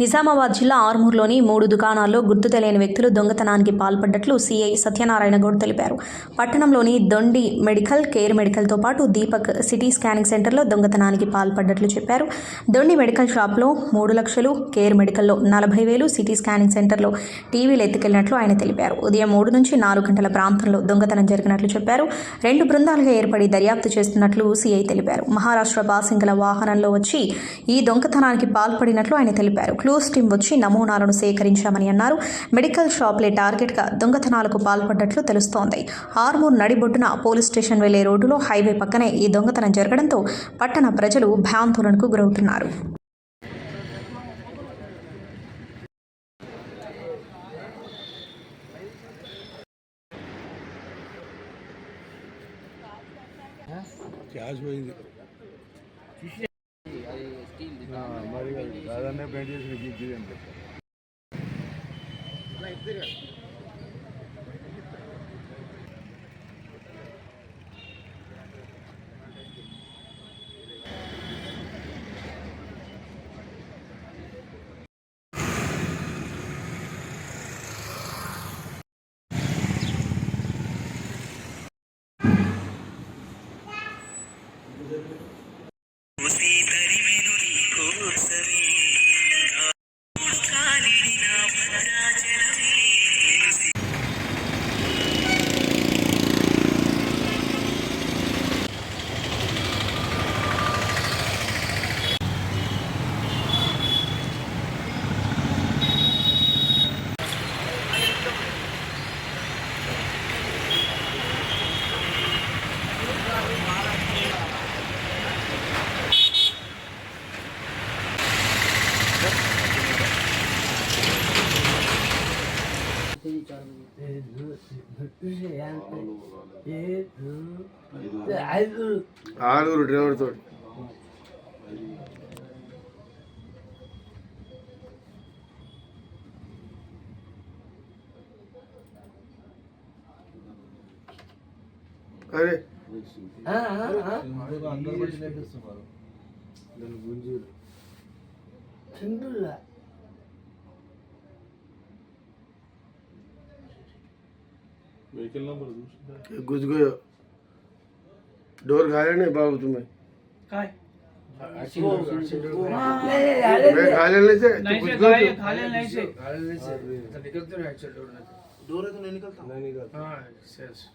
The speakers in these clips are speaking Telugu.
నిజామాబాద్ జిల్లా ఆర్మూర్లోని 3 దుకాణాల్లో గుర్తు తెలియని వ్యక్తులు దొంగతనానికి పాల్పడ్డట్లు సీఐ సత్యనారాయణ గౌడ్ తెలిపారు. పట్టణంలోని దొండి మెడికల్, కేర్ మెడికల్తో పాటు దీపక్ సిటీ స్కానింగ్ సెంటర్లో దొంగతనానికి పాల్పడ్డట్లు చెప్పారు. దొండి మెడికల్ షాప్లో 3 లక్షలు, కేర్ మెడికల్లో 40,000, సిటీ స్కానింగ్ సెంటర్లో టీవీలు ఎత్తుకెళ్లినట్లు ఆయన తెలిపారు. ఉదయం 3 నుంచి 4 గంటల ప్రాంతంలో దొంగతనం జరిగినట్లు చెప్పారు. 2 బృందాలుగా ఏర్పడి దర్యాప్తు చేస్తున్నట్లు సీఐ తెలిపారు. మహారాష్ట్ర బాసింగల వాహనంలో వచ్చి ఈ దొంగతనానికి పాల్పడినట్లు ఆయన తెలిపారు. క్లూస్ టీం వచ్చి నమూనాలను సేకరించామని అన్నారు. మెడికల్ షాప్లే టార్గెట్గా దొంగతనాలకు పాల్పడ్డట్లు తెలుస్తోంది. ఆర్మూర్ నడిబొడ్డున పోలీస్ స్టేషన్ వెళ్లే రోడ్డులో హైవే పక్కనే ఈ దొంగతనం జరగడంతో పట్టణ ప్రజలు భయాందోళనకు గురవుతున్నారు. మరి దాదాపు పెయింట్ చేసి అంటే ఆరుగురు డ్రైవర్ తోటి అరే व्हीकल नंबर घुस गए डोर घाले नहीं बाबू तुम्हें काय मैं घाले नहीं से नहीं घुस से गए खाले नहीं से निकलते नहीं एक्चुअल डोर है तो नहीं निकलता हां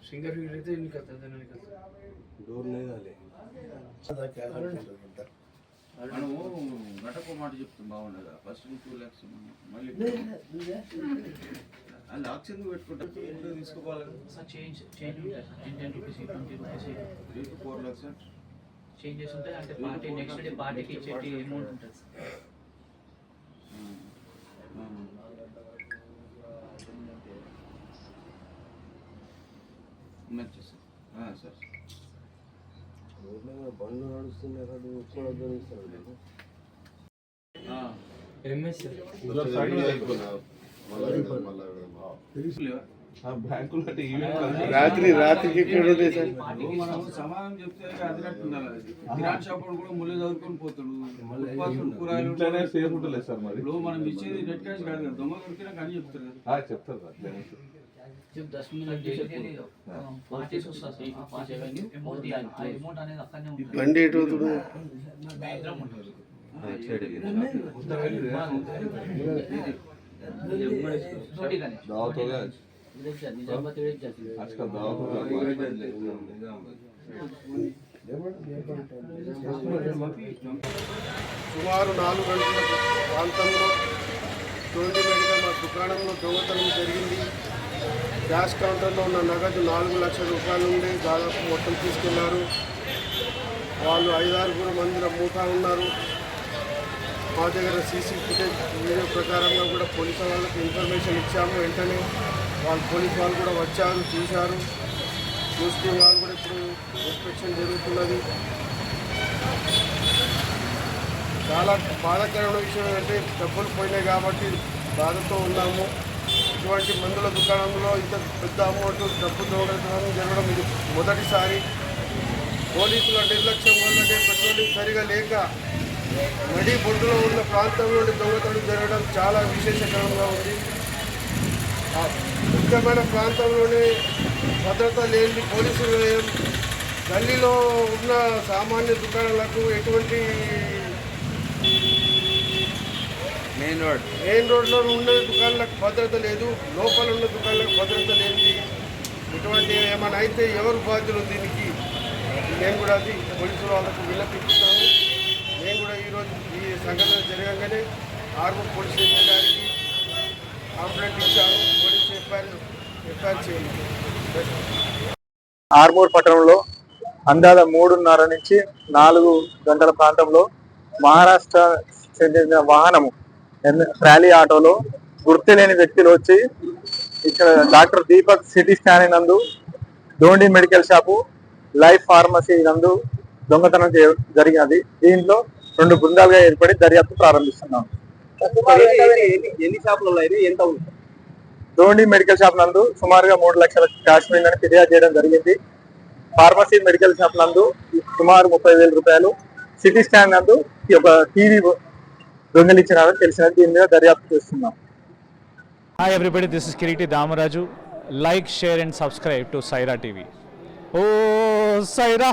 सिंगर भी रहते निकलता था नहीं निकलता डोर नहीं डाले మనము గటక మాట చెప్తాం బాగుండదా ఫస్ట్ 2 lakhs మళ్ళీ అలా ఆక్షన్ పెట్టుకుంటా తీసుకోవాలి సార్ చేంజ్ ఉంటాయి sir 10 rupees 20 rupees 3 to 4 lakhs changes ఉంటాయి అంటే పార్టీ నెక్స్ట్ డే పార్టీకి ఇచ్చేటి అమౌంట్ ఉంటుంది మంచి సార్ సార్ బండ్లు నడుస్తున్నాడు కూడా దొరుకుతాడు ఎంఎస్ రాత్రికి ఎక్కడ ఉంటాయి సార్ మనం సమాధానం చెప్తే అదినట్టుండాలి కిరాణా షాప్ కూడా ముళ్ళు చదువుకొని పోతాడు కూరగాయలు సేఫ్ ఉంటుంది సార్ మరి ఇప్పుడు మనం ఇచ్చేది నెట్ క్యాష్ కాదు కదా దొంగ దొరికినా కానీ చెప్తారు కదా చెప్తారు సార్ जब 10 मिनट डेली पार्टी से सस्ता 5 एवेन्यू अमाउंट अमाउंट అనేది అక్కడనే ఉంటుంది బండి ఎటు అవుతుంది బెడ్రూమ్ ఉంటుంది छोटी गाने दावत हो गया इधर से निजामाबाद इधर जाती है आज का दावत हो సుమారు 4 గంటల ప్రాంతంలో తోండి మెడికల్ మా దుకాణంలో దొంగతనం జరిగింది. క్యాష్ కౌంటర్లో ఉన్న నగదు 4 లక్షల రూపాయలు ఉండి దాదాపు మొత్తం తీసుకెళ్లారు. వాళ్ళు 5-6 మందిల మూటా ఉన్నారు. మా దగ్గర సీసీ ఫుటేజ్ వీడియో ప్రకారంగా కూడా పోలీసు వాళ్ళకి ఇన్ఫర్మేషన్ ఇచ్చాము. వెంటనే పోలీసు వాళ్ళు కూడా వచ్చారు, చూశారు. చూస్తే వాళ్ళు కూడా ఇప్పుడు ఇన్స్పెక్షన్ జరుగుతున్నది. చాలా బాధాకరమైన విషయం ఏంటంటే డబ్బులు పోయినాయి కాబట్టి బాధతో ఉన్నాము. ఇటువంటి మందుల దుకాణంలో ఇంత పెద్ద అమౌంట్ డబ్బు దొంగతనం జరగడం ఇది మొదటిసారి. పోలీసుల నిర్లక్ష్యం వల్లనే పెట్రోలింగ్ సరిగా లేక నడి బొడ్డులో ఉన్న ప్రాంతంలోని దొంగతనం జరగడం చాలా విశేషకరంగా ఉంది. ఆ ముఖ్యమైన ప్రాంతంలోనే భద్రత లేని పోలీసులు వేయం, గల్లీలో ఉన్న సామాన్య దుకాణాలకు ఎటువంటి మెయిన్ రోడ్లో ఉన్న దుకాణాలకు భద్రత లేదు, లోపల ఉన్న దుకాణాలకు భద్రత లేనిది. ఇటువంటి ఏమైనా అయితే ఎవరు బాధ్యులు దీనికి? నేను కూడా అది పోలీసులు వాళ్ళకు విన్నపిస్తున్నాను. నేను కూడా ఈరోజు ఈ సంఘటన జరగగానే ఆర్మూర్ పోలీస్ స్టేషన్ గారికి కంప్లైంట్ ఇచ్చాను. పోలీసు ఎఫ్ఐఆర్ చేయండి. ఆర్మూర్ పట్టణంలో అందాజ 3:30 నుంచి 4 గంటల ప్రాంతంలో మహారాష్ట్ర చెందిన వాహనము ర్యాలీ ఆటోలో గుర్తులేని వ్యక్తులు వచ్చి ఇక్కడ డాక్టర్ దీపక్ సిటీ స్కానింగ్ నందు, డోండి మెడికల్ షాపు, లైఫ్ ఫార్మసీ నందు దొంగతనం జరిగినది. దీంట్లో 2 బృందాలుగా ఏర్పడి దర్యాప్తు ప్రారంభిస్తున్నాం. ఎన్ని షాపులు ఎంత ఉంది? డోండి మెడికల్ షాప్ నందు సుమారుగా 3 లక్షల క్యాష్ మైందని ఫిర్యాదు చేయడం జరిగింది. ఫార్మసీ మెడికల్ షాప్ నందు సుమారు 30,000 రూపాయలు, సిటీ స్కాన్ నందు ఒక టీవీ దొంగిలించినారని తెలిసినది. దీని మీద దర్యాప్తు చేస్తున్నాం. Hi everybody, this is Kiriti Damaraju. Like, share and subscribe to Saira TV. Oh, Saira!